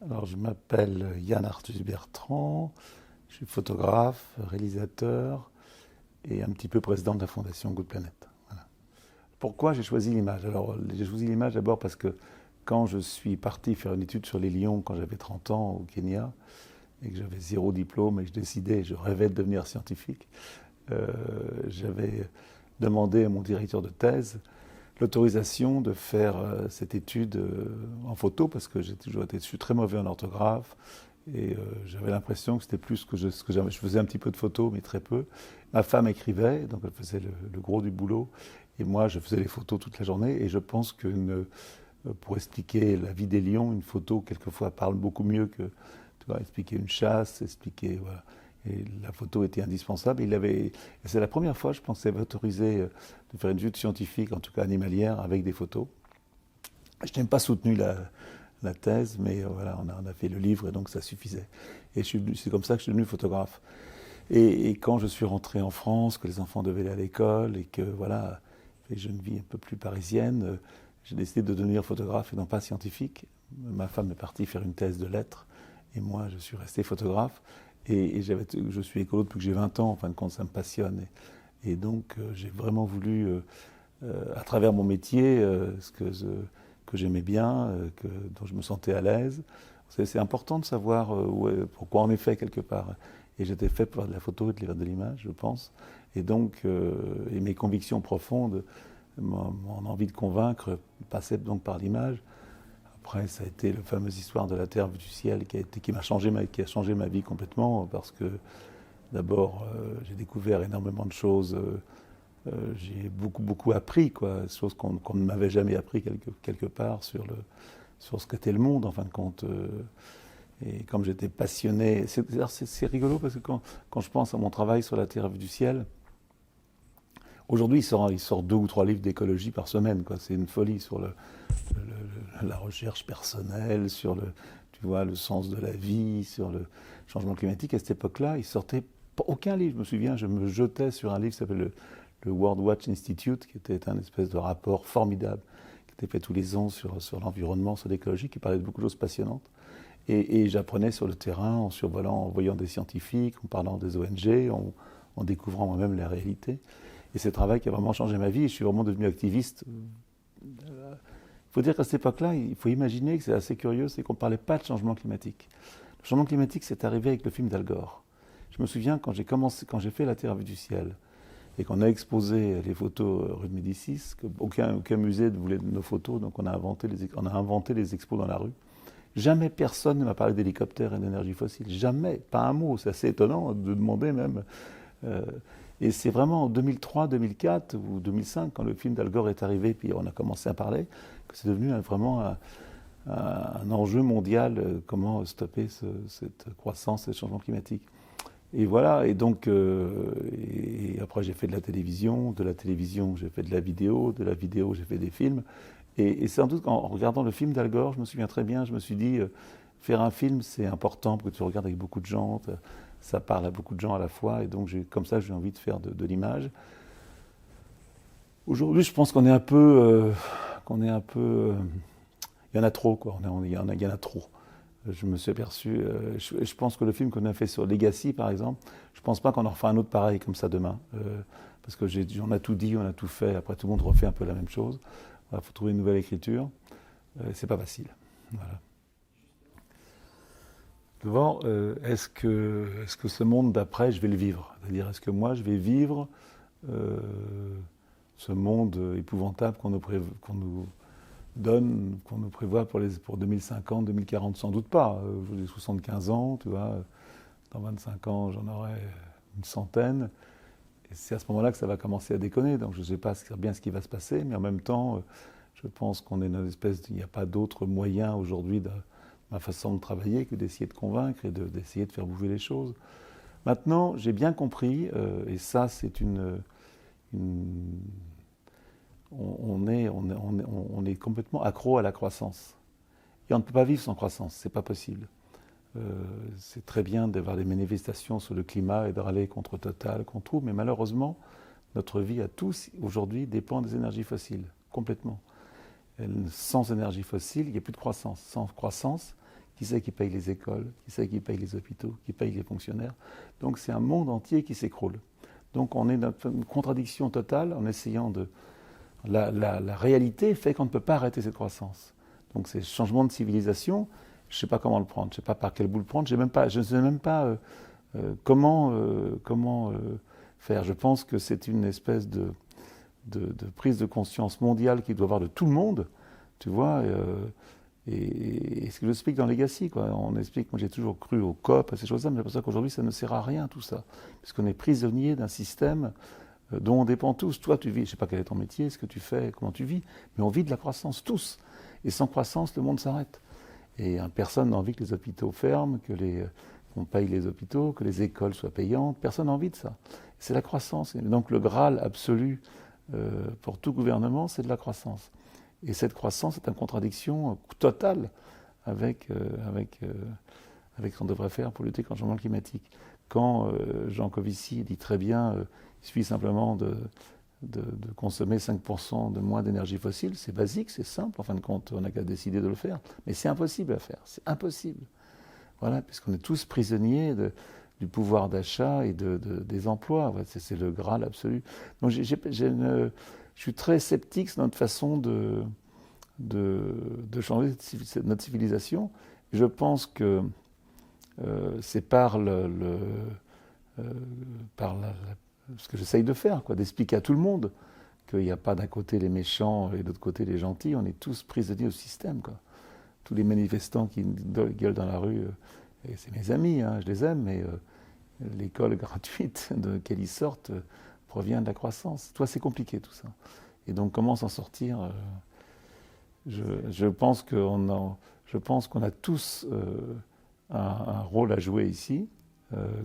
Alors, je m'appelle Yann Arthus Bertrand, je suis photographe, réalisateur et un petit peu président de la fondation Good Planet. Voilà. Pourquoi j'ai choisi l'image? Alors, j'ai choisi l'image d'abord parce que quand je suis parti faire une étude sur les lions quand j'avais 30 ans au Kenya et que j'avais zéro diplôme et que je décidais, je rêvais de devenir scientifique, j'avais demandé à mon directeur de thèse l'autorisation de faire cette étude en photo parce que je suis très mauvais en orthographe et j'avais l'impression que c'était plus ce que j'avais. Je faisais un petit peu de photos, mais très peu. Ma femme écrivait, donc elle faisait le gros du boulot, et moi je faisais les photos toute la journée. Et je pense que pour expliquer la vie des lions, une photo quelquefois parle beaucoup mieux que tu vois, expliquer une chasse, expliquer voilà. Et la photo était indispensable. Et c'est la première fois, je pense, qu'il avait autorisé de faire une étude scientifique, en tout cas animalière, avec des photos. Je n'ai pas soutenu la thèse, mais voilà, on a fait le livre et donc ça suffisait. Et c'est comme ça que je suis devenu photographe. Et quand je suis rentré en France, que les enfants devaient aller à l'école et que voilà, j'ai une vie un peu plus parisienne, j'ai décidé de devenir photographe et non pas scientifique. Ma femme est partie faire une thèse de lettres et moi je suis resté photographe. Je suis écolo depuis que j'ai 20 ans, en fin de compte ça me passionne. Et donc j'ai vraiment voulu, à travers mon métier, que j'aimais bien, dont je me sentais à l'aise. C'est important de savoir pourquoi on est fait quelque part. Et j'étais fait pour faire de la photo et de l'image, je pense. Et donc, et mes convictions profondes, mon envie de convaincre passait donc par l'image. Après, ça a été la fameuse histoire de la Terre vue du ciel qui a changé ma vie complètement parce que d'abord, j'ai découvert énormément de choses. J'ai beaucoup appris, quoi, des choses qu'on ne m'avait jamais appris quelque part sur ce qu'était le monde, en fin de compte. Et comme j'étais passionné, c'est rigolo parce que quand je pense à mon travail sur la Terre vue du ciel, aujourd'hui il sort 2 ou 3 livres d'écologie par semaine, quoi. C'est une folie sur la recherche personnelle, sur tu vois, le sens de la vie, sur le changement climatique. À cette époque-là, il sortait aucun livre. Je me souviens, je me jetais sur un livre qui s'appelle le World Watch Institute, qui était un espèce de rapport formidable, qui était fait tous les ans sur l'environnement, sur l'écologie, qui parlait de beaucoup de choses passionnantes. Et j'apprenais sur le terrain, en survolant, en voyant des scientifiques, en parlant des ONG, en découvrant moi-même la réalité. Et c'est un travail qui a vraiment changé ma vie. Et je suis vraiment devenu activiste. Il faut dire qu'à cette époque-là, il faut imaginer que c'est assez curieux, c'est qu'on ne parlait pas de changement climatique. Le changement climatique, c'est arrivé avec le film d'Al Gore. Je me souviens quand j'ai fait La Terre vue du ciel, et qu'on a exposé les photos rue de Médicis, aucun musée ne voulait de nos photos, donc on a inventé les expos dans la rue. Jamais personne ne m'a parlé d'hélicoptères et d'énergie fossile. Jamais, pas un mot. C'est assez étonnant de demander même. Euh, et c'est vraiment en 2003, 2004 ou 2005, quand le film d'Al Gore est arrivé, puis on a commencé à parler, que c'est devenu vraiment un enjeu mondial, comment stopper cette croissance et ce changement climatique. Et voilà, et donc, et après j'ai fait de la télévision j'ai fait de la vidéo j'ai fait des films. Et sans doute qu'en regardant le film d'Al Gore, je me souviens très bien, je me suis dit, faire un film c'est important parce que tu regardes avec beaucoup de gens, ça parle à beaucoup de gens à la fois, et donc comme ça j'ai envie de faire de l'image. Aujourd'hui je pense il y en a trop, quoi, il y en a trop. Je me suis aperçu, je pense que le film qu'on a fait sur Legacy, par exemple, je ne pense pas qu'on en refera un autre pareil comme ça demain. Parce que on a tout dit, on a tout fait, après tout le monde refait un peu la même chose. Il faut trouver une nouvelle écriture. C'est pas facile. Voilà. Devant, est-ce que ce monde d'après, je vais le vivre? C'est-à-dire, est-ce que moi, je vais vivre euh, ce monde épouvantable qu'on nous donne, qu'on nous prévoit pour 2050, 2040, sans doute pas. J'ai 75 ans, tu vois, dans 25 ans, j'en aurai une centaine. Et c'est à ce moment-là que ça va commencer à déconner. Donc je ne sais pas bien ce qui va se passer, mais en même temps, je pense qu'on est dans une espèce. Il n'y a pas d'autre moyen aujourd'hui de ma façon de travailler que d'essayer de convaincre et d'essayer de faire bouger les choses. Maintenant, j'ai bien compris, et ça, c'est on est complètement accro à la croissance. Et on ne peut pas vivre sans croissance, c'est pas possible. C'est très bien d'avoir des manifestations sur le climat et de râler contre Total, contre tout, mais malheureusement, notre vie à tous aujourd'hui dépend des énergies fossiles, complètement. Sans énergie fossile, il n'y a plus de croissance. Sans croissance, qui c'est qui paye les écoles, qui c'est qui paye les hôpitaux, qui paye les fonctionnaires. Donc c'est un monde entier qui s'écroule. Donc on est dans une contradiction totale en essayant de... La réalité fait qu'on ne peut pas arrêter cette croissance. Donc ces changements de civilisation, je ne sais pas comment le prendre, je ne sais pas par quel bout le prendre, je ne sais même pas comment faire. Je pense que c'est une espèce de prise de conscience mondiale qu'il doit y avoir de tout le monde, tu vois. Et ce que j'explique dans Legacy, quoi. On explique, moi j'ai toujours cru au COP, à ces choses-là, mais j'ai l'impression qu'aujourd'hui ça ne sert à rien tout ça, puisqu'on est prisonnier d'un système dont on dépend tous. Toi tu vis, je ne sais pas quel est ton métier, ce que tu fais, comment tu vis, mais on vit de la croissance tous. Et sans croissance, le monde s'arrête. Et personne n'a envie que les hôpitaux ferment, qu'on paye les hôpitaux, que les écoles soient payantes. Personne n'a envie de ça. C'est la croissance. Et donc le Graal absolu pour tout gouvernement, c'est de la croissance. Et cette croissance est en contradiction totale avec ce qu'on devrait faire pour lutter contre le changement climatique. Quand Jean Covici dit très bien, il suffit simplement de consommer 5% de moins d'énergie fossile, c'est basique, c'est simple, en fin de compte, on n'a qu'à décider de le faire. Mais c'est impossible à faire, c'est impossible. Voilà, puisqu'on est tous prisonniers du pouvoir d'achat et des emplois. C'est le Graal absolu. Donc je suis très sceptique sur notre façon de changer notre civilisation. Je pense que c'est par ce que j'essaye de faire, d'expliquer à tout le monde qu'il n'y a pas d'un côté les méchants et de l'autre côté les gentils. On est tous prisonniers au système, quoi. Tous les manifestants qui gueulent dans la rue, et c'est mes amis, hein, je les aime, mais l'école gratuite de laquelle ils sortent provient de la croissance. Toi, c'est compliqué tout ça. Et donc, comment s'en sortir je pense qu'on a tous un rôle à jouer ici,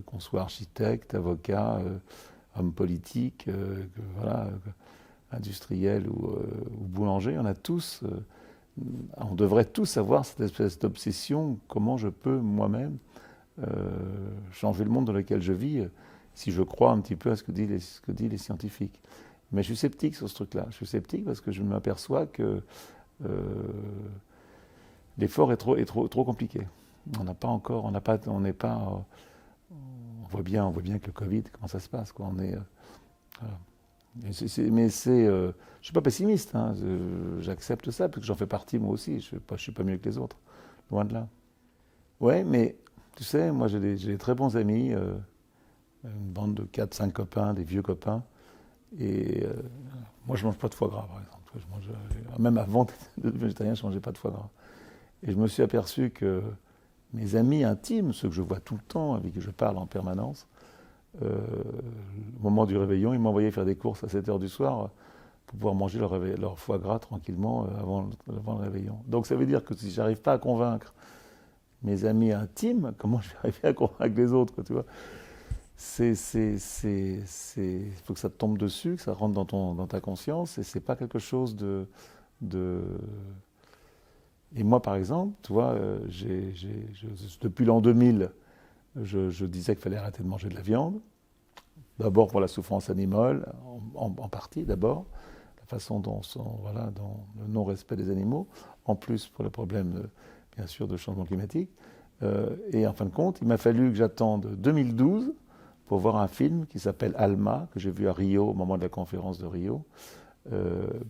qu'on soit architecte, avocat, homme politique, industriel ou boulanger. On devrait tous avoir cette espèce d'obsession, comment je peux moi-même changer le monde dans lequel je vis, si je crois un petit peu à ce que disent les scientifiques. Mais je suis sceptique sur ce truc-là. Je suis sceptique parce que je m'aperçois que l'effort est trop compliqué. On voit bien que le Covid, comment ça se passe, quoi. Voilà. Mais je suis pas pessimiste, hein. J'accepte ça parce que j'en fais partie moi aussi. Je suis pas mieux que les autres, loin de là. Ouais, mais tu sais, moi j'ai des très bons amis, une bande de 4-5 copains, des vieux copains. Et moi je mange pas de foie gras, par exemple. Même avant d'être végétarien, je mangeais pas de foie gras. Et je me suis aperçu que mes amis intimes, ceux que je vois tout le temps, avec qui je parle en permanence, au moment du réveillon, ils m'envoyaient faire des courses à 7h du soir pour pouvoir manger leur foie gras tranquillement avant le réveillon. Donc ça veut dire que si j'arrive pas à convaincre mes amis intimes, comment je vais arriver à convaincre les autres, tu vois? Il faut que ça te tombe dessus, que ça rentre dans ta conscience, et c'est pas quelque chose de... Et moi, par exemple, tu vois, depuis l'an 2000, je disais qu'il fallait arrêter de manger de la viande. D'abord pour la souffrance animale, en partie d'abord, la façon dont le non-respect des animaux, en plus pour le problème, bien sûr, de changement climatique. Et en fin de compte, il m'a fallu que j'attende 2012 pour voir un film qui s'appelle Alma, que j'ai vu à Rio au moment de la conférence de Rio,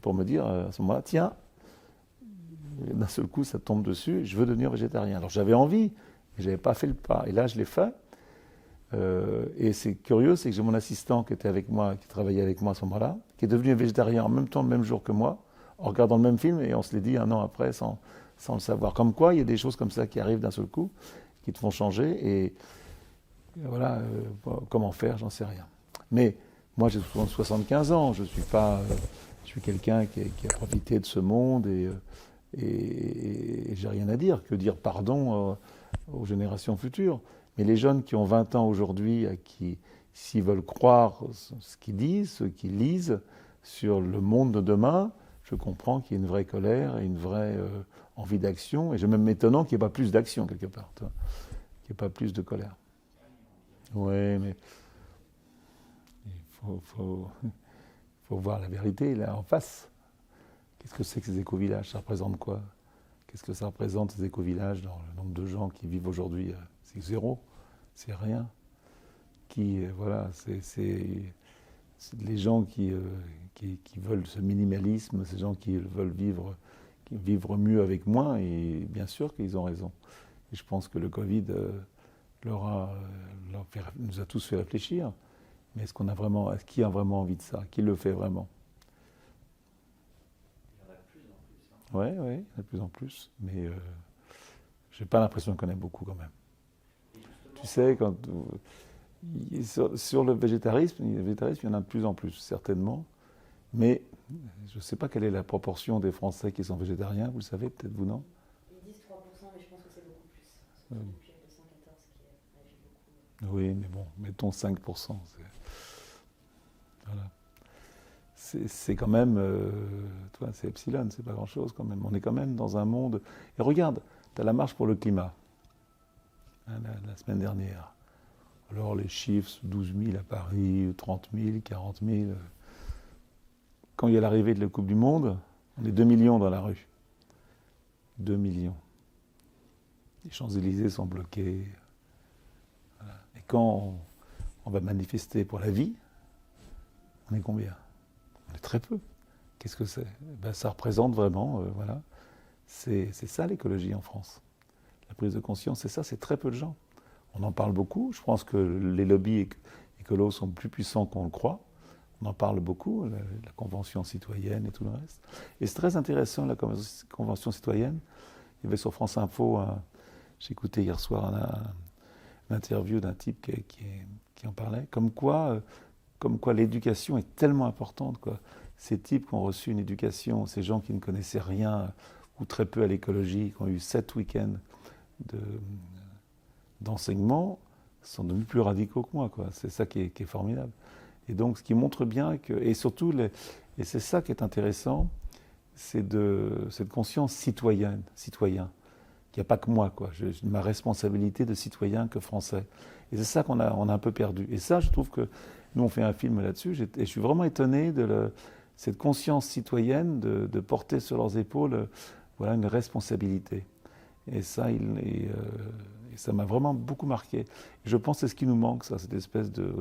pour me dire à ce moment-là, tiens, d'un seul coup ça tombe dessus, je veux devenir végétarien. Alors j'avais envie, mais je n'avais pas fait le pas. Et là je l'ai fait. Et c'est curieux, c'est que j'ai mon assistant qui était avec moi, qui travaillait avec moi à ce moment-là, qui est devenu végétarien en même temps, le même jour que moi, en regardant le même film, et on se l'est dit un an après sans le savoir. Comme quoi, il y a des choses comme ça qui arrivent d'un seul coup, qui te font changer, et voilà, comment faire, j'en sais rien. Mais moi j'ai 75 ans, je suis quelqu'un qui a profité de ce monde, et j'ai rien à dire. Que dire pardon aux générations futures? Mais les jeunes qui ont 20 ans aujourd'hui, s'ils veulent croire ce qu'ils disent, ce qu'ils lisent sur le monde de demain, je comprends qu'il y ait une vraie colère et une vraie envie d'action. Et je même m'étonnant qu'il n'y ait pas plus d'action quelque part, qu'il n'y ait pas plus de colère. Oui, mais il faut voir la vérité là en face. Qu'est-ce que c'est que ces éco-villages? Ça représente quoi? Qu'est-ce que ça représente, ces éco-villages, dans le nombre de gens qui vivent aujourd'hui? C'est zéro, c'est rien. Voilà, c'est les gens qui veulent ce minimalisme, ces gens qui veulent vivre mieux avec moins, et bien sûr qu'ils ont raison. Et je pense que le Covid nous a tous fait réfléchir. Mais est-ce qui a vraiment envie de ça? Qui le fait vraiment? Il y en a de plus en plus. Hein. Oui, il y en a de plus en plus. Mais je n'ai pas l'impression qu'on ait beaucoup quand même. Tu sais, sur le végétarisme, il y en a de plus en plus, certainement. Mais je ne sais pas quelle est la proportion des Français qui sont végétariens, vous le savez, peut-être vous, non? Ils disent 3%, mais je pense que c'est beaucoup plus. Surtout depuis 214 qui agit beaucoup. Oui, mais bon, mettons 5%. Voilà. C'est quand même, c'est epsilon, c'est pas grand-chose quand même. On est quand même dans un monde... Et regarde, tu as la marche pour le climat, hein, la semaine dernière. Alors les chiffres, 12 000 à Paris, 30 000, 40 000. Quand il y a l'arrivée de la Coupe du Monde, on est 2 millions dans la rue. 2 millions. Les Champs-Élysées sont bloqués. Voilà. Et quand on va manifester pour la vie, on est combien? On est très peu. Qu'est-ce que c'est? Ça représente vraiment, voilà. C'est ça l'écologie en France. La prise de conscience, c'est ça, c'est très peu de gens. On en parle beaucoup. Je pense que les lobbies écolos sont plus puissants qu'on le croit. On en parle beaucoup, la Convention citoyenne et tout le reste. Et c'est très intéressant, la Convention citoyenne. Il y avait sur France Info, j'ai écouté hier soir une interview d'un type qui en parlait, comme quoi l'éducation est tellement importante, quoi. Ces types qui ont reçu une éducation, ces gens qui ne connaissaient rien ou très peu à l'écologie, qui ont eu 7 week-ends d'enseignement, sont devenus plus radicaux que moi, quoi. C'est ça qui est formidable. Et donc, ce qui montre bien que... Et surtout, et c'est ça qui est intéressant, c'est cette conscience citoyen. Il n'y a pas que moi, quoi. J'ai ma responsabilité de citoyen que français. Et c'est ça qu'on a un peu perdu. Et ça, je trouve que nous, on fait un film là-dessus, et je suis vraiment étonné de cette conscience citoyenne de porter sur leurs épaules voilà, une responsabilité. Et ça, ça m'a vraiment beaucoup marqué. Et je pense que c'est ce qui nous manque, ça, cette espèce de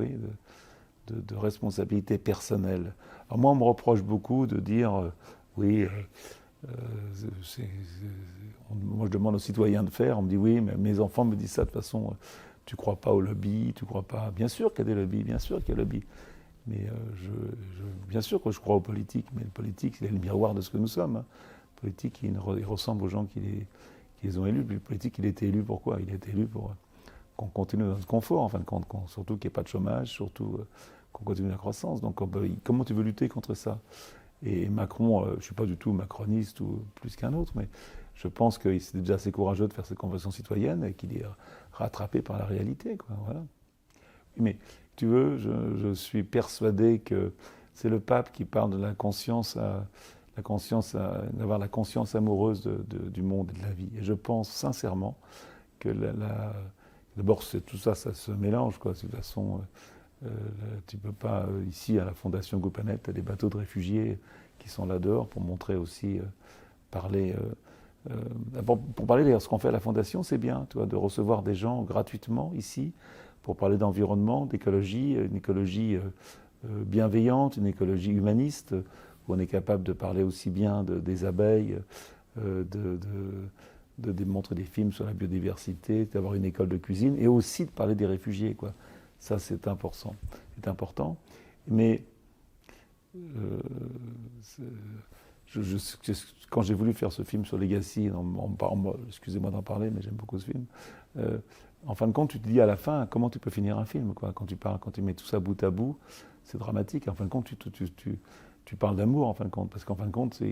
responsabilité personnelle. Alors moi, on me reproche beaucoup de dire, moi je demande aux citoyens de faire, on me dit oui, mais mes enfants me disent ça de toute façon, tu ne crois pas au lobby, tu ne crois pas... Bien sûr qu'il y a des lobbies, bien sûr qu'il y a des lobbies. Mais bien sûr que je crois aux politiques, mais le politique, c'est le miroir de ce que nous sommes. Hein. Le politique, il ressemble aux gens qui les ont élus. Puis le politique, il a été élu pourquoi? Il a été élu pour qu'on continue dans notre confort, en fin de compte, surtout qu'il n'y ait pas de chômage, surtout qu'on continue la croissance. Donc comment tu veux lutter contre ça? Et Macron, je ne suis pas du tout macroniste ou plus qu'un autre, mais je pense que c'est déjà assez courageux de faire cette convention citoyenne et qu'il est rattrapé par la réalité, quoi, voilà. Mais tu veux, je suis persuadé que c'est le pape qui parle de d'avoir la conscience amoureuse du monde et de la vie. Et je pense sincèrement que d'abord tout ça, ça se mélange, quoi. De toute façon, tu peux pas ici à la Fondation Go-Planète, tu as des bateaux de réfugiés qui sont là dehors pour montrer aussi, parler. Pour parler de ce qu'on fait à la Fondation, c'est bien, tu vois, de recevoir des gens gratuitement ici pour parler d'environnement, d'écologie, une écologie bienveillante, une écologie humaniste, où on est capable de parler aussi bien des abeilles, de montrer des films sur la biodiversité, d'avoir une école de cuisine, et aussi de parler des réfugiés, quoi. Ça, c'est important. C'est important. Mais quand j'ai voulu faire ce film sur Legacy, excusez-moi d'en parler, mais j'aime beaucoup ce film, en fin de compte, tu te dis à la fin, comment tu peux finir un film, quoi. Quand tu mets tout ça bout à bout, c'est dramatique. En fin de compte, tu parles d'amour, en fin de compte. Parce qu'en fin de compte,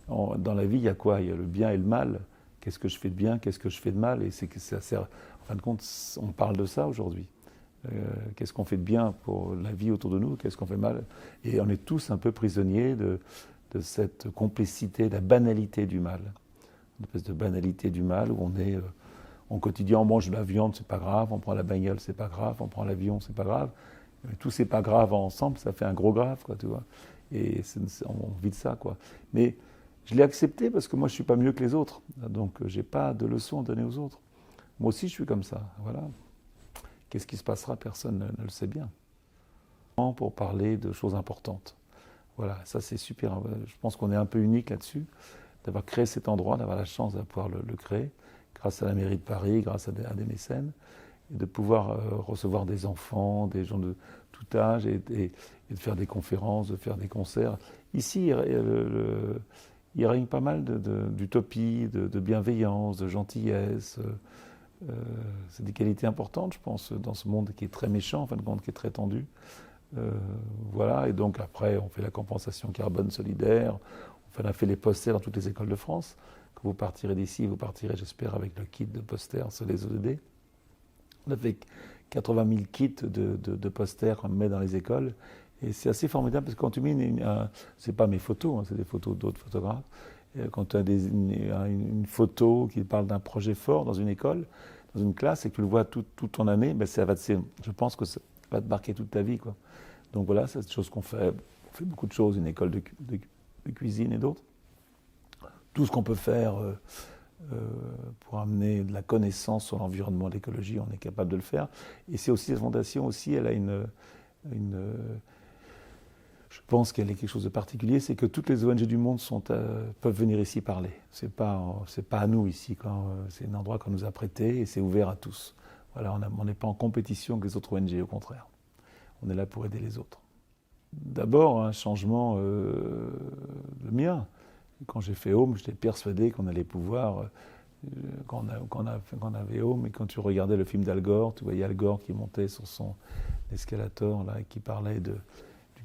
dans la vie, il y a quoi? Il y a le bien et le mal. Qu'est-ce que je fais de bien? Qu'est-ce que je fais de mal? Et c'est que ça sert... En fin de compte, on parle de ça aujourd'hui. Qu'est-ce qu'on fait de bien pour la vie autour de nous? Qu'est-ce qu'on fait de mal? Et on est tous un peu prisonniers de cette complicité, de la banalité du mal. Une espèce de banalité du mal où on est... au quotidien, on mange de la viande, c'est pas grave. On prend la bagnole, c'est pas grave. On prend l'avion, c'est pas grave. Mais tout c'est pas grave ensemble, ça fait un gros grave, quoi, tu vois. Et on vit de ça, quoi. Mais Je l'ai accepté parce que moi, je ne suis pas mieux que les autres. Donc, je n'ai pas de leçons à donner aux autres. Moi aussi, je suis comme ça. Voilà. Qu'est-ce qui se passera? Personne ne le sait bien. Pour parler de choses importantes. Voilà, ça c'est super. Je pense qu'on est un peu unique là-dessus, d'avoir créé cet endroit, d'avoir la chance de pouvoir le créer, grâce à la mairie de Paris, grâce à des mécènes, et de pouvoir recevoir des enfants, des gens de tout âge, et de faire des conférences, de faire des concerts. Ici, il règne pas mal d'utopie, de bienveillance, de gentillesse. C'est des qualités importantes, je pense, dans ce monde qui est très méchant, en fin de compte, qui est très tendu. Voilà, et donc après, on fait la compensation carbone solidaire, on a fait les posters dans toutes les écoles de France. Quand vous partirez d'ici, vous partirez, j'espère, avec le kit de posters sur les ODD. On a fait 80 000 kits de posters qu'on met dans les écoles. Et c'est assez formidable parce que quand tu mets c'est pas mes photos, hein, c'est des photos d'autres photographes. Et quand tu as une photo qui parle d'un projet fort dans une école, dans une classe, et que tu le vois toute ton année, ben je pense que ça va te marquer toute ta vie, quoi. Donc voilà, c'est des choses qu'on fait. On fait beaucoup de choses, une école de cuisine et d'autres. Tout ce qu'on peut faire pour amener de la connaissance sur l'environnement, l'écologie, on est capable de le faire. Et c'est aussi, cette fondation aussi, elle a je pense qu'elle est quelque chose de particulier, c'est que toutes les ONG du monde peuvent venir ici parler. C'est pas à nous ici, c'est un endroit qu'on nous a prêté et c'est ouvert à tous. Voilà, on n'est pas en compétition avec les autres ONG, au contraire. On est là pour aider les autres. D'abord, un changement, le mien. Quand j'ai fait Home, j'étais persuadé qu'on allait pouvoir, quand on avait Home, et quand tu regardais le film d'Al Gore, tu voyais Al Gore qui montait sur son escalator là, et qui parlait du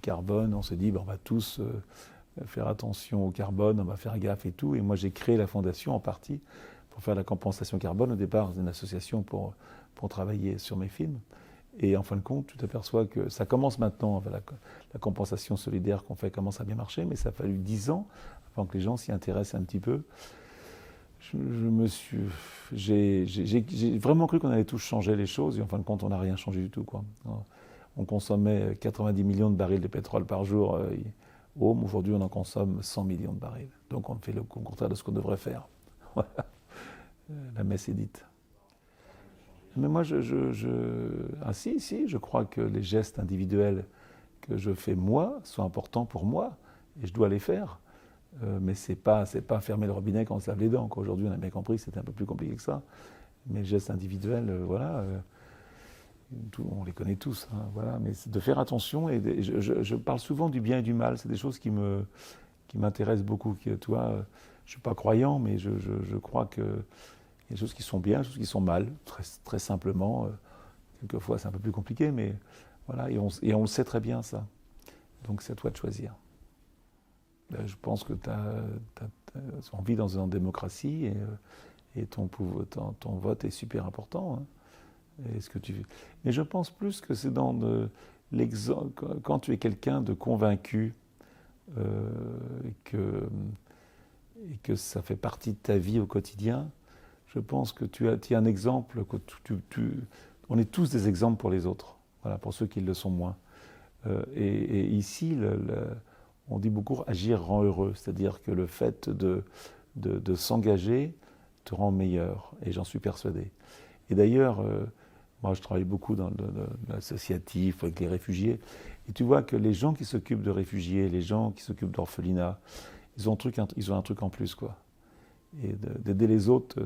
carbone. On s'est dit, on va tous faire attention au carbone, on va faire gaffe et tout. Et moi, j'ai créé la fondation en partie pour faire la compensation carbone. Au départ, c'est une association pour travailler sur mes films. Et en fin de compte, tu t'aperçois que ça commence maintenant, la compensation solidaire qu'on fait commence à bien marcher, mais ça a fallu 10 ans avant que les gens s'y intéressent un petit peu. J'ai vraiment cru qu'on allait tous changer les choses, et en fin de compte, on n'a rien changé du tout, quoi. On consommait 90 millions de barils de pétrole par jour. Aujourd'hui, on en consomme 100 millions de barils. Donc on fait le contraire de ce qu'on devrait faire. La messe est dite. Mais moi, je crois que les gestes individuels que je fais moi sont importants pour moi, et je dois les faire. Mais c'est pas fermer le robinet quand on se lave les dents. Aujourd'hui, on a bien compris que c'était un peu plus compliqué que ça. Mais les gestes individuels, voilà, on les connaît tous. Hein, voilà. Mais de faire attention, et je parle souvent du bien et du mal. C'est des choses qui m'intéressent beaucoup. Tu vois, je ne suis pas croyant, mais je crois que il y a des choses qui sont bien, des choses qui sont mal, très simplement. Quelquefois, c'est un peu plus compliqué, mais voilà, et on le sait très bien, ça. Donc, c'est à toi de choisir. Je pense que on vit dans une démocratie, et ton vote est super important. Hein. Mais je pense plus que c'est dans quand tu es quelqu'un de convaincu et que ça fait partie de ta vie au quotidien. Je pense que tu as un exemple, on est tous des exemples pour les autres, voilà, pour ceux qui le sont moins. Et ici, on dit beaucoup agir rend heureux, c'est-à-dire que le fait de s'engager te rend meilleur, et j'en suis persuadé. Et d'ailleurs, moi je travaille beaucoup dans l'associatif avec les réfugiés, et tu vois que les gens qui s'occupent de réfugiés, les gens qui s'occupent d'orphelinats, ils ont un truc en plus, quoi. Et d'aider les autres,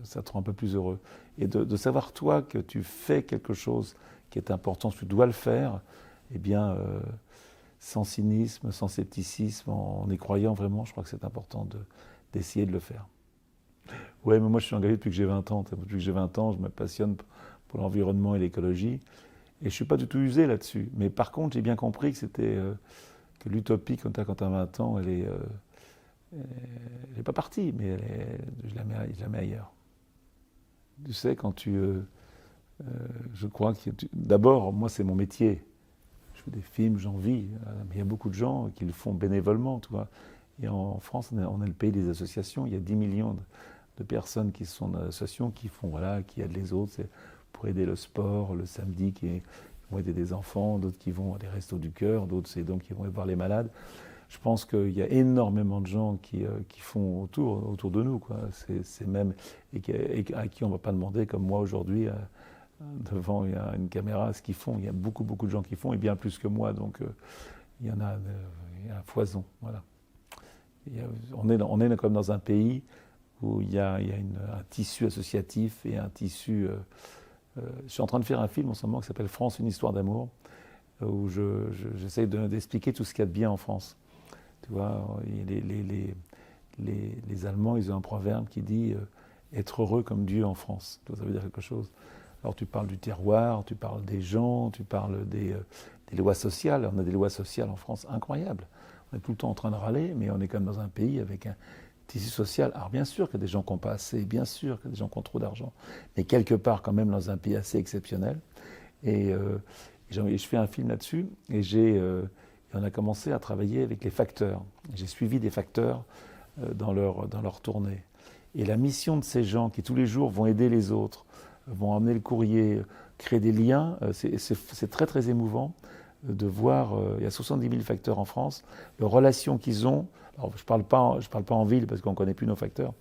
ça te rend un peu plus heureux. Et de savoir, toi, que tu fais quelque chose qui est important, tu dois le faire, eh bien, sans cynisme, sans scepticisme, en y croyant vraiment, je crois que c'est important d'essayer de le faire. Ouais, mais moi je suis engagé depuis que j'ai 20 ans. Depuis que j'ai 20 ans, je me passionne pour l'environnement et l'écologie. Et je ne suis pas du tout usé là-dessus. Mais par contre, j'ai bien compris que l'utopie, quand tu as 20 ans, elle n'est pas partie, mais je la mets ailleurs. Tu sais, je crois que d'abord, moi c'est mon métier. Je fais des films, j'en vis. Mais il y a beaucoup de gens qui le font bénévolement, tu vois. Et en France, on est le pays des associations. Il y a 10 millions de personnes qui sont dans l'association, qui aident les autres. C'est pour aider le sport, le samedi, qui vont aider des enfants, d'autres qui vont à des restos du cœur, d'autres qui vont voir les malades. je pense qu'il y a énormément de gens qui font autour de nous, quoi. C'est même, à qui on ne va pas demander, comme moi aujourd'hui, devant une caméra, ce qu'ils font. Il y a beaucoup, beaucoup de gens qui font, et bien plus que moi, donc il y en a, il y a un foison, voilà. On est comme dans un pays où il y a un tissu associatif et un tissu... je suis en train de faire un film en ce moment qui s'appelle France, une histoire d'amour, où j'essaie d'expliquer tout ce qu'il y a de bien en France. Tu vois, les Allemands, ils ont un proverbe qui dit être heureux comme Dieu en France. Ça veut dire quelque chose. Alors tu parles du terroir, tu parles des gens, tu parles des lois sociales. On a des lois sociales en France incroyables. On est tout le temps en train de râler, mais on est quand même dans un pays avec un tissu social. Alors bien sûr qu'il y a des gens qui n'ont pas assez, bien sûr qu'il y a des gens qui ont trop d'argent, mais quelque part quand même dans un pays assez exceptionnel. Et je fais un film là-dessus, et on a commencé à travailler avec les facteurs. J'ai suivi des facteurs dans leur tournée. Et la mission de ces gens qui tous les jours vont aider les autres, vont emmener le courrier, créer des liens, c'est très très émouvant de voir, il y a 70 000 facteurs en France, les relations qu'ils ont. Alors je parle pas en ville parce qu'on ne connaît plus nos facteurs,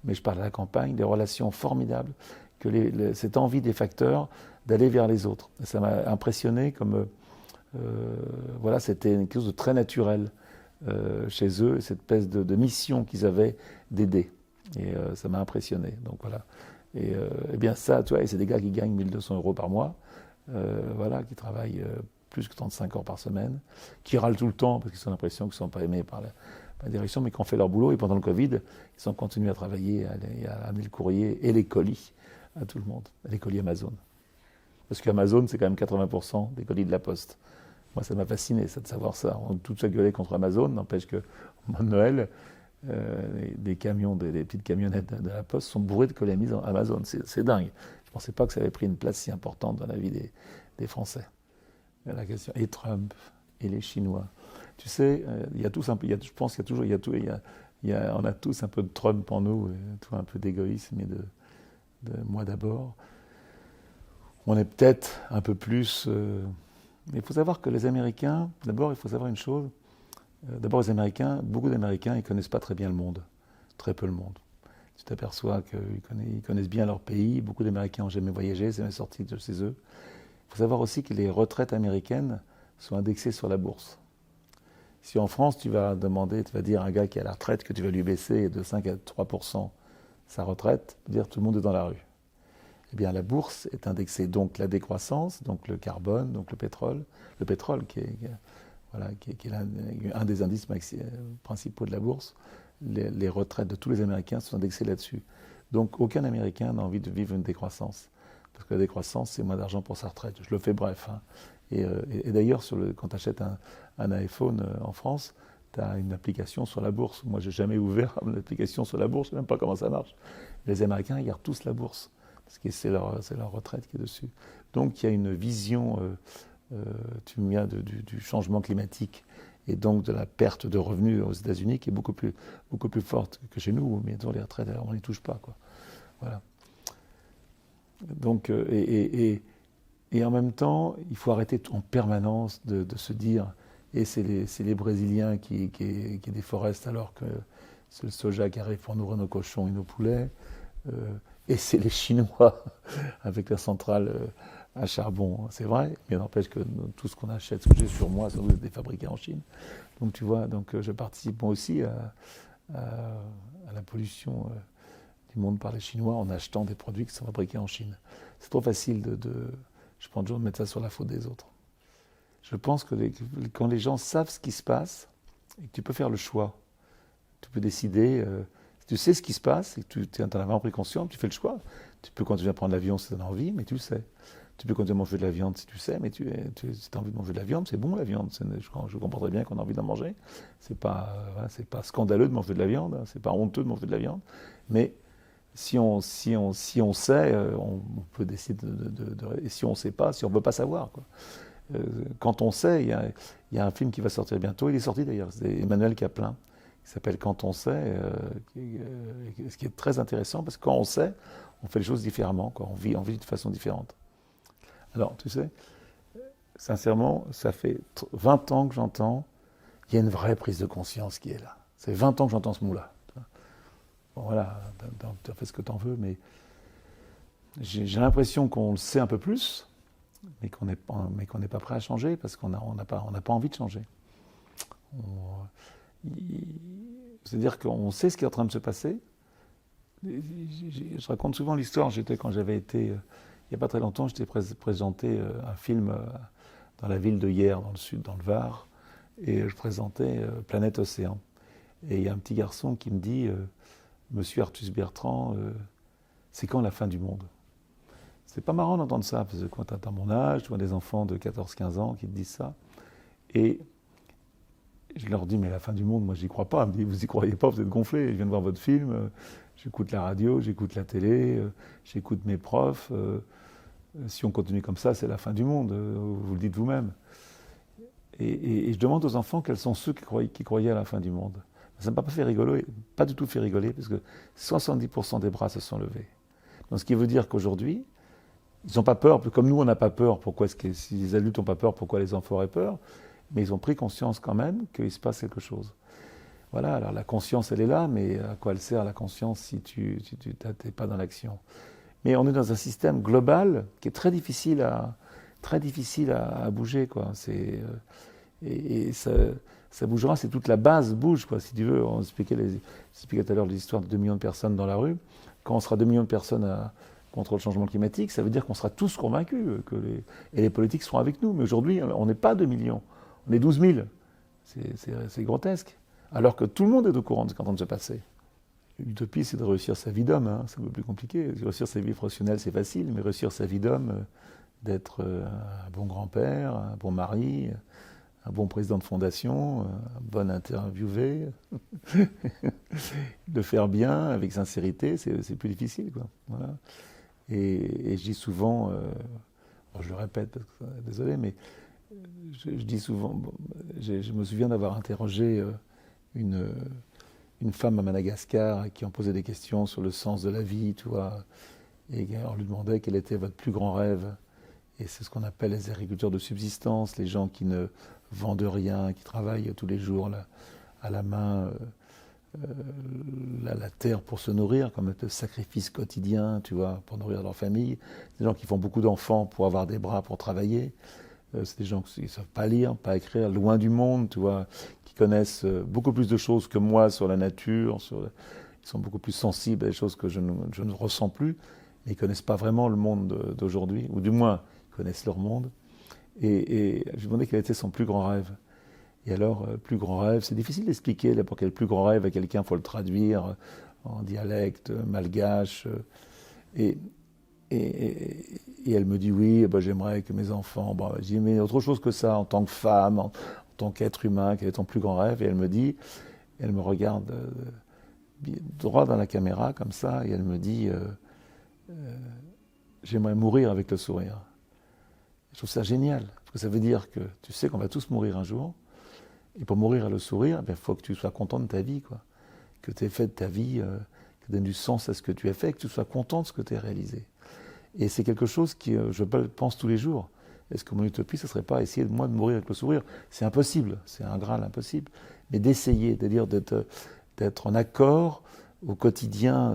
mais je parle à la campagne, des relations formidables, cette envie des facteurs d'aller vers les autres. Ça m'a impressionné comme, voilà, c'était quelque chose de très naturel chez eux, cette espèce de mission qu'ils avaient d'aider. Et ça m'a impressionné. Donc voilà. Et bien ça, tu vois, et c'est des gars qui gagnent 1 200 € par mois, voilà, qui travaillent plus que 35 heures par semaine, qui râlent tout le temps parce qu'ils ont l'impression qu'ils ne sont pas aimés par la direction, mais qui ont fait leur boulot. Et pendant le Covid, ils ont continué à travailler, à amener le courrier et les colis à tout le monde, les colis Amazon. Parce qu'Amazon, c'est quand même 80% des colis de la Poste. Moi, ça m'a fasciné, ça, de savoir ça. On a tous gueulé contre Amazon, n'empêche qu'au moment de Noël, des camions, des petites camionnettes de la Poste sont bourrées de colis Amazon. C'est dingue. Je ne pensais pas que ça avait pris une place si importante dans la vie des Français. La question. Et Trump, et les Chinois. Tu sais, il y a tous un peu, je pense qu'il y a toujours, on a tous un peu de Trump en nous, un peu d'égoïsme et de moi d'abord. On est peut-être un peu plus... mais il faut savoir que les Américains, d'abord il faut savoir une chose, d'abord les Américains, beaucoup d'Américains, ils ne connaissent pas très bien le monde, très peu le monde. Tu t'aperçois qu'ils connaissent bien leur pays, beaucoup d'Américains n'ont jamais voyagé, c'est jamais sorti de chez eux. Il faut savoir aussi que les retraites américaines sont indexées sur la bourse. Si en France, tu vas dire à un gars qui est à la retraite que tu vas lui baisser de 5 à 3% sa retraite, dire tout le monde est dans la rue. Eh bien, la bourse est indexée, donc la décroissance, donc le carbone, donc le pétrole qui est un des indices principaux de la bourse. Les retraites de tous les Américains sont indexées là-dessus. Donc, aucun Américain n'a envie de vivre une décroissance. Parce que la décroissance, c'est moins d'argent pour sa retraite. Je le fais bref. Hein. Et d'ailleurs, quand tu achètes un iPhone en France, tu as une application sur la bourse. Moi, je n'ai jamais ouvert une application sur la bourse, je ne sais même pas comment ça marche. Les Américains regardent tous la bourse, parce que c'est leur retraite qui est dessus. Donc, il y a une vision du changement climatique et donc de la perte de revenus aux États-Unis qui est beaucoup plus forte que chez nous, mais dans les retraites, on n'y touche pas, quoi. Voilà. Donc, et en même temps, il faut arrêter en permanence de se dire, et c'est les Brésiliens qui déforestent alors que c'est le soja qui arrive pour nourrir nos cochons et nos poulets, et c'est les Chinois avec la centrale à charbon, c'est vrai, mais n'empêche que tout ce qu'on achète, ce que j'ai sur moi, ça doit être fabriqué en Chine. Donc tu vois, je participe moi aussi à la pollution du monde par les Chinois en achetant des produits qui sont fabriqués en Chine. C'est trop facile je pense toujours de mettre ça sur la faute des autres. Je pense que quand les gens savent ce qui se passe, et que tu peux faire le choix, tu peux décider, si tu sais ce qui se passe, et que tu en as vraiment pris conscience, tu fais le choix. Tu peux continuer à prendre l'avion si tu as envie, mais tu le sais. Tu peux continuer à manger de la viande si tu sais, mais si tu as envie de manger de la viande, c'est bon la viande. Je comprendrais bien qu'on a envie d'en manger. C'est pas scandaleux de manger de la viande, hein, c'est pas honteux de manger de la viande, mais si on sait, on peut décider et si on ne sait pas, si on ne veut pas savoir, quoi. Quand on sait, il y a un film qui va sortir bientôt, il est sorti d'ailleurs, c'est Emmanuel Caplin, qui s'appelle Quand on sait, ce qui est très intéressant, parce que quand on sait, on fait les choses différemment, quoi. On vit de façon différente. Alors, tu sais, sincèrement, ça fait 20 ans que j'entends il y a une vraie prise de conscience qui est là. C'est 20 ans que j'entends ce mot-là. Bon, voilà, tu as fait ce que tu en veux, mais j'ai l'impression qu'on le sait un peu plus, mais qu'on n'est pas prêt à changer parce qu'on n'a pas envie de changer. C'est-à-dire qu'on sait ce qui est en train de se passer. Je raconte souvent l'histoire. Quand j'avais été, il n'y a pas très longtemps, j'étais présenté un film dans la ville de Hyères, dans le sud, dans le Var, et je présentais Planète Océan. Et il y a un petit garçon qui me dit, Monsieur Artus Bertrand, c'est quand la fin du monde? C'est pas marrant d'entendre ça, parce que quand tu as mon âge, tu vois des enfants de 14-15 ans qui te disent ça. Et je leur dis, mais la fin du monde, moi j'y crois pas. Ils me disent, vous y croyez pas, vous êtes gonflés. Je viens de voir votre film, j'écoute la radio, j'écoute la télé, j'écoute mes profs. Si on continue comme ça, c'est la fin du monde, vous le dites vous-même. Et je demande aux enfants quels sont ceux qui croyaient à la fin du monde. Ça ne m'a pas fait rigoler, pas du tout fait rigoler, parce que 70% des bras se sont levés. Donc ce qui veut dire qu'aujourd'hui, ils n'ont pas peur, comme nous on n'a pas peur, si les adultes n'ont pas peur, pourquoi les enfants auraient peur? Mais ils ont pris conscience quand même qu'il se passe quelque chose. Voilà, alors la conscience elle est là, mais à quoi elle sert la conscience si tu n'es pas dans l'action? Mais on est dans un système global qui est très difficile à bouger, quoi. Et ça bougera, c'est toute la base bouge, quoi. Si tu veux, on expliquait tout à l'heure l'histoire de 2 millions de personnes dans la rue. Quand on sera 2 millions de personnes contre le changement climatique, ça veut dire qu'on sera tous convaincus et les politiques seront avec nous. Mais aujourd'hui, on n'est pas 2 millions, on est 12 000. C'est grotesque. Alors que tout le monde est au courant de ce qui est en train de se passer. L'utopie, c'est de réussir sa vie d'homme, hein. C'est un peu plus compliqué. Réussir sa vie professionnelle, c'est facile, mais réussir sa vie d'homme, d'être un bon grand-père, un bon mari, un bon président de fondation, un bon interviewé, de faire bien, avec sincérité, c'est plus difficile, quoi. Voilà. Et je dis souvent, je le répète, désolé, mais je dis souvent, je me souviens d'avoir interrogé une femme à Madagascar qui en posait des questions sur le sens de la vie, tu vois, et on lui demandait quel était votre plus grand rêve. Et c'est ce qu'on appelle les agriculteurs de subsistance, les gens qui ne vendent rien, qui travaillent tous les jours là, à la main la terre pour se nourrir, comme le sacrifice quotidien, tu vois, pour nourrir leur famille. Des gens qui font beaucoup d'enfants pour avoir des bras pour travailler. C'est des gens qui ne savent pas lire, pas écrire, loin du monde, tu vois, qui connaissent beaucoup plus de choses que moi sur la nature, ils sont beaucoup plus sensibles à des choses que je ne ressens plus, mais ils ne connaissent pas vraiment le monde d'aujourd'hui, ou du moins, ils connaissent leur monde. Et je me demandais quel était son plus grand rêve. Et alors, plus grand rêve, c'est difficile d'expliquer, pour quel plus grand rêve à quelqu'un, il faut le traduire en dialecte, malgache. Et elle me dit, oui, j'aimerais que mes enfants... je dis, mais autre chose que ça, en tant que femme, en tant qu'être humain, quel est ton plus grand rêve? Et elle me dit, elle me regarde droit dans la caméra, comme ça, et elle me dit, j'aimerais mourir avec le sourire. Je trouve ça génial, parce que ça veut dire que tu sais qu'on va tous mourir un jour, et pour mourir à le sourire, il faut que tu sois content de ta vie, quoi. Que tu aies fait de ta vie, que tu donnes du sens à ce que tu as fait, que tu sois content de ce que tu as réalisé. Et c'est quelque chose qui, je pense tous les jours. Est-ce que mon utopie, ce ne serait pas essayer de mourir avec le sourire? C'est impossible, c'est un Graal impossible. Mais d'essayer, c'est-à-dire d'être en accord au quotidien,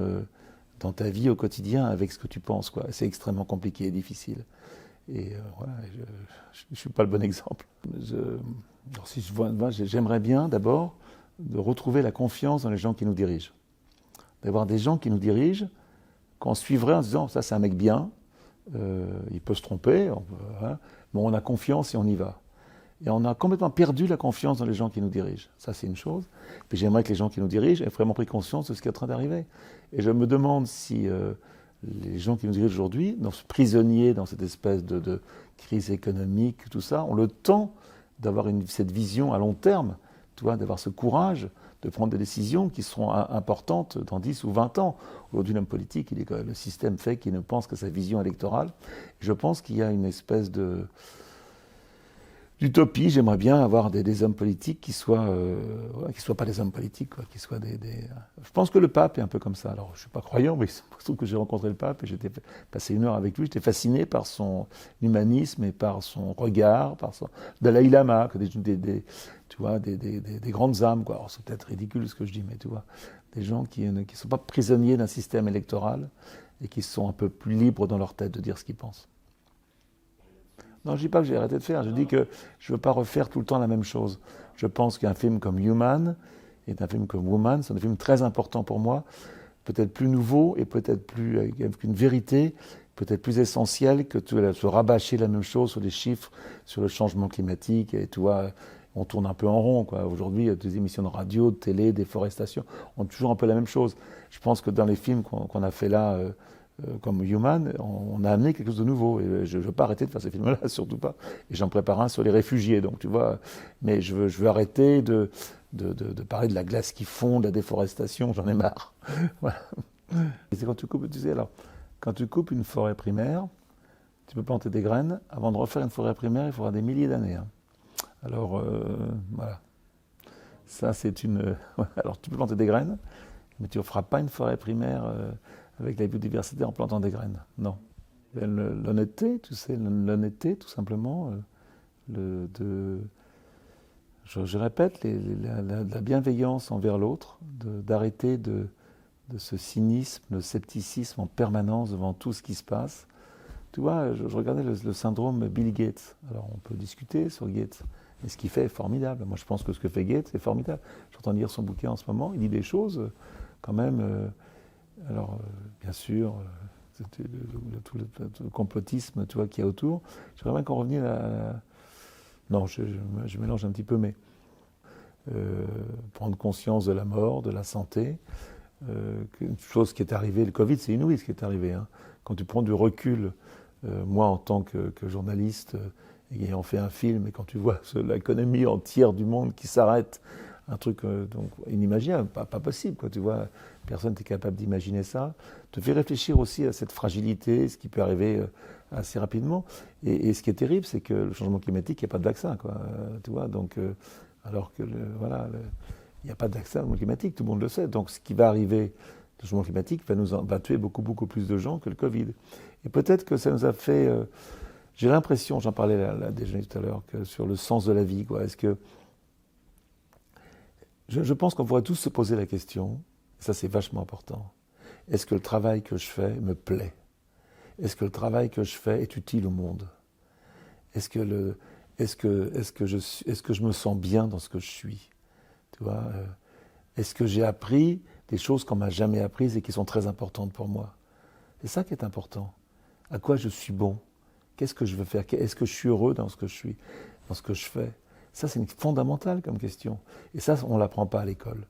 dans ta vie au quotidien, avec ce que tu penses, quoi. C'est extrêmement compliqué et difficile. Et voilà, je ne suis pas le bon exemple. Alors si j'aimerais bien d'abord de retrouver la confiance dans les gens qui nous dirigent. D'avoir des gens qui nous dirigent, qu'on suivrait en se disant, ça c'est un mec bien, il peut se tromper, mais on a confiance et on y va. Et on a complètement perdu la confiance dans les gens qui nous dirigent. Ça c'est une chose. Puis j'aimerais que les gens qui nous dirigent aient vraiment pris conscience de ce qui est en train d'arriver. Et je me demande si les gens qui nous dirigent aujourd'hui, prisonniers dans cette espèce de crise économique, tout ça, ont le temps d'avoir cette vision à long terme, tu vois, d'avoir ce courage de prendre des décisions qui seront importantes dans 10 ou 20 ans. Aujourd'hui, l'homme politique, le système fait qu'il ne pense qu'à sa vision électorale. Je pense qu'il y a une espèce D'utopie, j'aimerais bien avoir des hommes politiques qui soient pas des hommes politiques, quoi, qui soient Je pense que le pape est un peu comme ça. Alors, je suis pas croyant, mais il se trouve que j'ai rencontré le pape et j'étais passé 1 heure avec lui. J'étais fasciné par son humanisme et par son regard, par son Dalai Lama, que tu vois, des grandes âmes, quoi. Alors, c'est peut-être ridicule ce que je dis, mais tu vois, des gens qui sont pas prisonniers d'un système électoral et qui sont un peu plus libres dans leur tête de dire ce qu'ils pensent. Non, je dis pas que j'ai arrêté de faire, je dis que je veux pas refaire tout le temps la même chose. Je pense qu'un film comme Human et un film comme Woman sont des films très importants pour moi, peut-être plus nouveaux et peut-être plus avec une vérité, peut-être plus essentielle que se rabâcher la même chose sur des chiffres, sur le changement climatique. Et tu vois, on tourne un peu en rond, quoi. Aujourd'hui, des émissions de radio, de télé, déforestation, on dit toujours un peu la même chose. Je pense que dans les films qu'on a fait là, comme Human, on a amené quelque chose de nouveau. Et je ne veux pas arrêter de faire ces films-là, surtout pas. Et j'en prépare un sur les réfugiés, donc tu vois. Mais je veux arrêter de parler de la glace qui fond, de la déforestation, j'en ai marre. Voilà. Et c'est quand tu coupes, tu sais, alors, quand tu coupes une forêt primaire, tu peux planter des graines. Avant de refaire une forêt primaire, il faudra des milliers d'années. Hein. Alors, voilà. Ça, c'est une... Alors, tu peux planter des graines, mais tu ne feras pas une forêt primaire avec la biodiversité en plantant des graines. Non. L'honnêteté, tu sais, l'honnêteté, tout simplement. Je répète, la bienveillance envers l'autre, d'arrêter de ce cynisme, le scepticisme en permanence devant tout ce qui se passe. Tu vois, je regardais le syndrome Bill Gates. Alors, on peut discuter sur Gates, mais ce qu'il fait est formidable. Moi, je pense que ce que fait Gates est formidable. J'entends lire son bouquin en ce moment, il dit des choses, quand même... Alors, bien sûr, tout le complotisme, tu vois, qu'il y a autour. J'aimerais bien qu'on revienne à... Non, je mélange un petit peu, mais prendre conscience de la mort, de la santé. Une chose qui est arrivée, le Covid, c'est inouï ce qui est arrivé. Hein. Quand tu prends du recul, moi en tant que journaliste, ayant fait un film, et quand tu vois l'économie entière du monde qui s'arrête, un truc donc inimaginable, pas possible, quoi, tu vois, personne n'est capable d'imaginer ça, te fait réfléchir aussi à cette fragilité, ce qui peut arriver assez rapidement. Et ce qui est terrible, c'est que le changement climatique, il n'y a pas de vaccin, quoi, tu vois, donc, alors que, il n'y a pas de vaccin au changement climatique, tout le monde le sait, donc ce qui va arriver, le changement climatique va tuer beaucoup, beaucoup plus de gens que le Covid. Et peut-être que ça nous a fait... j'ai l'impression, j'en parlais là déjà tout à l'heure, que sur le sens de la vie, quoi, est-ce que... Je pense qu'on pourrait tous se poser la question, et ça c'est vachement important, est-ce que le travail que je fais me plaît? Est-ce que le travail que je fais est utile au monde? Est-ce que je me sens bien dans ce que je suis? Tu vois, est-ce que j'ai appris des choses qu'on m'a jamais apprises et qui sont très importantes pour moi? C'est ça qui est important. À quoi je suis bon? Qu'est-ce que je veux faire? Est-ce que je suis heureux dans ce que je suis, dans ce que je fais? Ça, c'est fondamental comme question. Et ça, on ne l'apprend pas à l'école.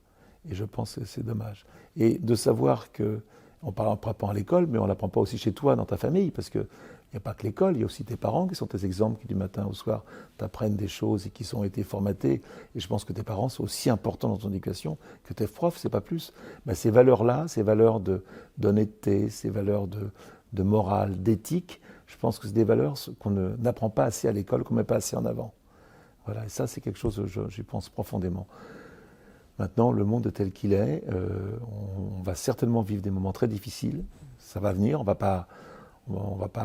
Et je pense que c'est dommage. Et de savoir que, on apprend à l'école, mais on ne l'apprend pas aussi chez toi, dans ta famille, parce qu'il n'y a pas que l'école, il y a aussi tes parents qui sont tes exemples, qui du matin au soir t'apprennent des choses et qui ont été formatés. Et je pense que tes parents sont aussi importants dans ton éducation que tes profs, c'est pas plus. Ben, ces valeurs-là, ces valeurs d'honnêteté, ces valeurs de morale, d'éthique, je pense que c'est des valeurs qu'on n'apprend pas assez à l'école, qu'on ne met pas assez en avant. Voilà, et ça, c'est quelque chose, j'y pense profondément. Maintenant, le monde tel qu'il est, on va certainement vivre des moments très difficiles. Ça va venir, on va pas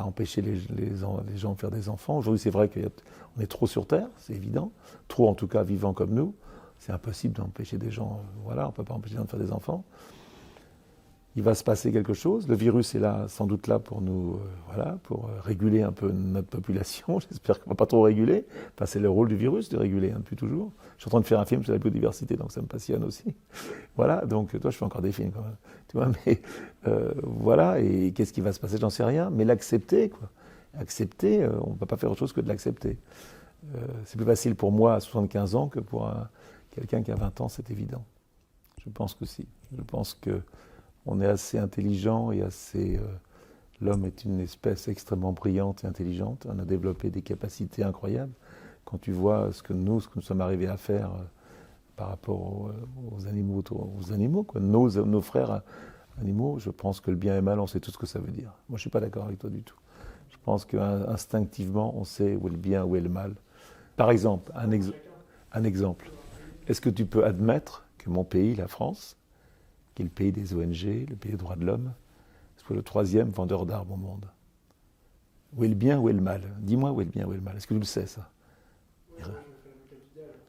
empêcher les gens de faire des enfants. Aujourd'hui, c'est vrai qu'on est trop sur Terre, c'est évident. Trop, en tout cas, vivants comme nous. C'est impossible d'empêcher des gens, voilà, on ne peut pas empêcher des gens de faire des enfants. Il va se passer quelque chose. Le virus est là, sans doute là pour nous, pour réguler un peu notre population. J'espère qu'on ne va pas trop réguler. Enfin, c'est le rôle du virus de réguler, hein, depuis toujours. Je suis en train de faire un film sur la biodiversité, donc ça me passionne aussi. Voilà, donc toi, je fais encore des films quand même. Tu vois, mais voilà, et qu'est-ce qui va se passer, j'en sais rien. Mais l'accepter, quoi. Accepter, on ne peut pas faire autre chose que de l'accepter. C'est plus facile pour moi à 75 ans que pour quelqu'un qui a 20 ans, c'est évident. Je pense que si. Je pense que on est assez intelligent et assez... l'homme est une espèce extrêmement brillante et intelligente. On a développé des capacités incroyables. Quand tu vois ce que nous sommes arrivés à faire par rapport aux animaux, quoi. Nos frères animaux, je pense que le bien et le mal, on sait tout ce que ça veut dire. Moi, je ne suis pas d'accord avec toi du tout. Je pense qu'instinctivement, on sait où est le bien, où est le mal. Par exemple, un exemple. Est-ce que tu peux admettre que mon pays, la France, qui est le pays des ONG, le pays des droits de l'homme, soit le 3e vendeur d'armes au monde? Où est le bien, où est le mal? Dis-moi où est le bien, où est le mal. Est-ce que tu le sais, ça?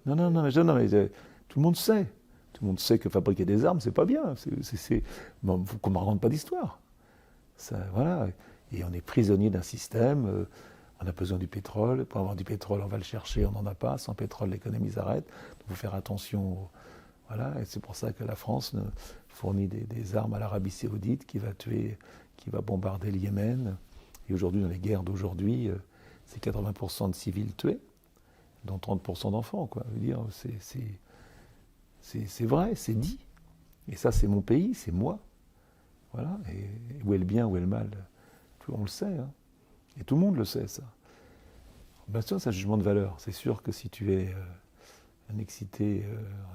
Non, tout le monde sait. Tout le monde sait que fabriquer des armes, c'est pas bien. Bon, faut qu'on ne me raconte pas d'histoire. Ça, voilà. Et on est prisonnier d'un système. On a besoin du pétrole. Pour avoir du pétrole, on va le chercher, on n'en a pas. Sans pétrole, l'économie s'arrête. Il faut faire attention. Voilà. Et c'est pour ça que la France fournit des armes à l'Arabie Saoudite qui va bombarder le Yémen. Et aujourd'hui, dans les guerres d'aujourd'hui, c'est 80% de civils tués, dont 30% d'enfants, quoi. Je veux dire, c'est vrai, c'est dit. Et ça, c'est mon pays, c'est moi. Voilà. Et où est le bien, où est le mal? On le sait. Hein. Et tout le monde le sait, ça. Bien sûr, c'est un jugement de valeur. C'est sûr que si tu es un excité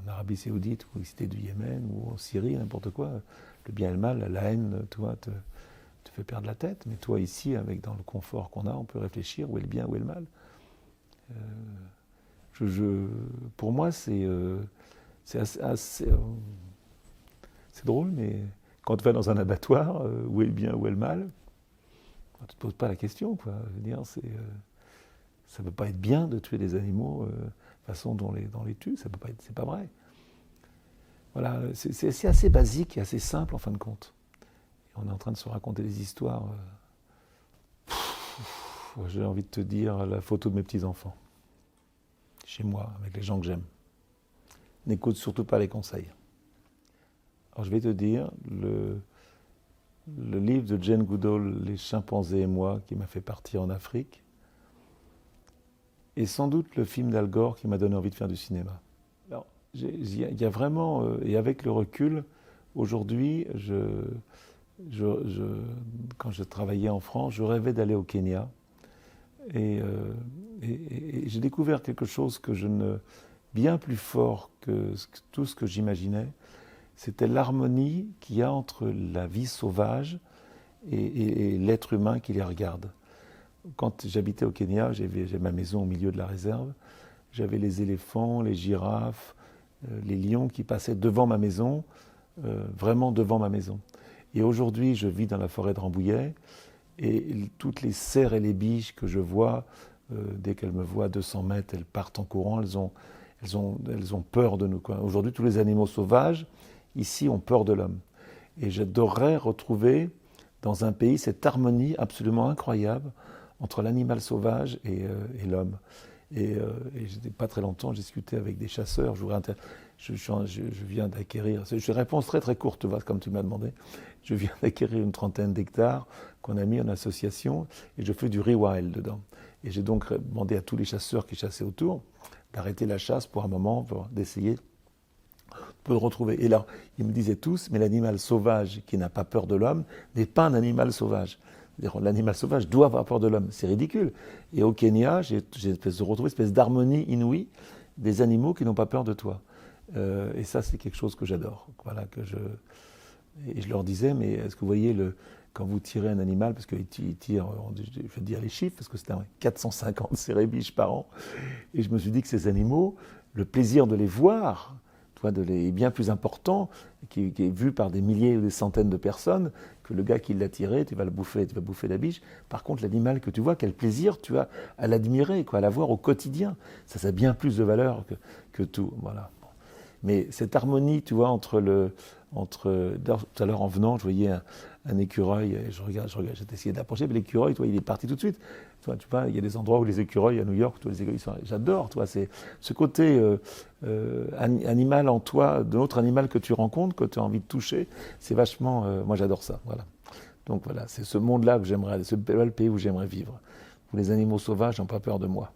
en Arabie Saoudite, ou excité du Yémen, ou en Syrie, n'importe quoi, le bien et le mal, la haine, toi, te fait perdre la tête. Mais toi, ici, dans le confort qu'on a, on peut réfléchir où est le bien, où est le mal. Pour moi, c'est assez c'est drôle, mais quand tu vas dans un abattoir, où est le bien, où est le mal, tu ne te poses pas la question, quoi. Je veux dire, ça ne peut pas être bien de tuer des animaux de la façon dont on les tue, c'est pas vrai. Voilà, c'est assez basique et assez simple en fin de compte. Et on est en train de se raconter des histoires. J'ai envie de te dire la photo de mes petits-enfants. Chez moi, avec les gens que j'aime. N'écoute surtout pas les conseils. Alors je vais te dire, le livre de Jane Goodall, Les chimpanzés et moi, qui m'a fait partir en Afrique, est sans doute le film d'Al Gore qui m'a donné envie de faire du cinéma. Alors, il y a vraiment, et avec le recul, aujourd'hui, quand je travaillais en France, je rêvais d'aller au Kenya. Et j'ai découvert quelque chose bien plus fort que tout ce que j'imaginais. C'était l'harmonie qu'il y a entre la vie sauvage et l'être humain qui les regarde. Quand j'habitais au Kenya, j'avais ma maison au milieu de la réserve. J'avais les éléphants, les girafes, les lions qui passaient devant ma maison, vraiment devant ma maison. Et aujourd'hui, je vis dans la forêt de Rambouillet. Et toutes les cerfs et les biches que je vois, dès qu'elles me voient à 200 mètres, elles partent en courant, elles ont peur de nous. Aujourd'hui, tous les animaux sauvages, ici, ont peur de l'homme. Et j'adorerais retrouver dans un pays cette harmonie absolument incroyable entre l'animal sauvage et l'homme. Et pas très longtemps, j'ai discuté avec des chasseurs. Je viens d'acquérir, c'est une réponse très très courte, comme tu m'as demandé. Je viens d'acquérir une 30aine d'hectares qu'on a mis en association et je fais du rewild dedans. Et j'ai donc demandé à tous les chasseurs qui chassaient autour d'arrêter la chasse pour un moment, d'essayer de le retrouver. Et là, ils me disaient tous, mais l'animal sauvage qui n'a pas peur de l'homme n'est pas un animal sauvage. L'animal sauvage doit avoir peur de l'homme. C'est ridicule. Et au Kenya, j'ai retrouvé une espèce d'harmonie inouïe des animaux qui n'ont pas peur de toi. Et ça, c'est quelque chose que j'adore. Voilà, et je leur disais, mais est-ce que vous voyez, quand vous tirez un animal, parce qu'ils tirent, je vais dire les chiffres, parce que c'était 450 cérébiches par an, et je me suis dit que ces animaux, le plaisir de les voir, est bien plus important, qui est vu par des milliers ou des centaines de personnes, que le gars qui l'a tiré, tu vas bouffer la biche. Par contre, l'animal que tu vois, quel plaisir tu as à l'admirer, à la voir au quotidien. Ça a bien plus de valeur que tout. Voilà. Mais cette harmonie, tu vois, tout à l'heure en venant, je voyais un écureuil, et j'ai essayé d'approcher, mais l'écureuil, il est parti tout de suite. Tu vois, il y a des endroits où les écureuils, à New York, les écureuils j'adore, c'est ce côté animal en toi, de l'autre animal que tu rencontres, que tu as envie de toucher, c'est vachement, moi j'adore ça, voilà. Donc voilà, c'est ce monde-là que j'aimerais, ce bel pays où j'aimerais vivre, où les animaux sauvages n'ont pas peur de moi.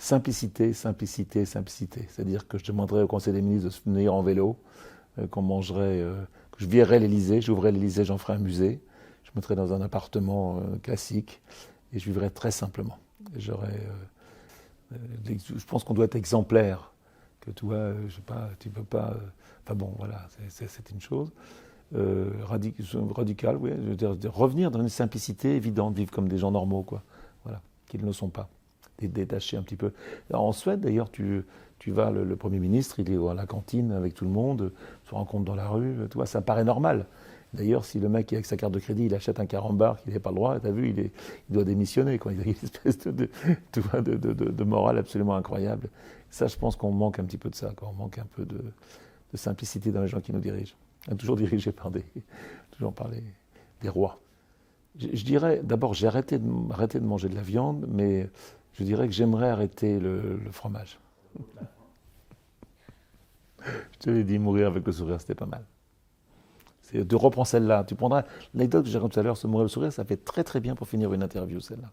Simplicité, simplicité, simplicité. C'est-à-dire que je demanderais au Conseil des ministres de se venir en vélo, qu'on mangerait, que je virerais l'Élysée, j'ouvrirais l'Élysée, j'en ferais un musée, je me mettrais dans un appartement classique et je vivrais très simplement. Je pense qu'on doit être exemplaire, que toi, je sais pas, tu peux pas. Enfin bon, voilà, c'est une chose. Radical, oui, je veux dire, revenir dans une simplicité évidente, vivre comme des gens normaux, quoi. Voilà, qu'ils ne le sont pas. détacher un petit peu. Alors, en Suède, d'ailleurs, tu vas, le Premier ministre, il est à la cantine avec tout le monde, se rencontre dans la rue, tu vois, ça paraît normal. D'ailleurs, si le mec, avec sa carte de crédit, il achète un carambar qu'il n'avait pas le droit, tu as vu, il doit démissionner, quoi. Il a une espèce de morale absolument incroyable. Ça, je pense qu'on manque un petit peu de ça, quoi. On manque un peu de simplicité dans les gens qui nous dirigent. On est toujours dirigés toujours par des rois. Je dirais, d'abord, j'ai arrêté de manger de la viande, mais je dirais que j'aimerais arrêter le fromage. Je te l'ai dit, mourir avec le sourire, c'était pas mal. Tu reprends celle-là. Tu prendras l'anecdote que j'ai racontée tout à l'heure, se mourir le sourire, ça fait très très bien pour finir une interview, celle-là.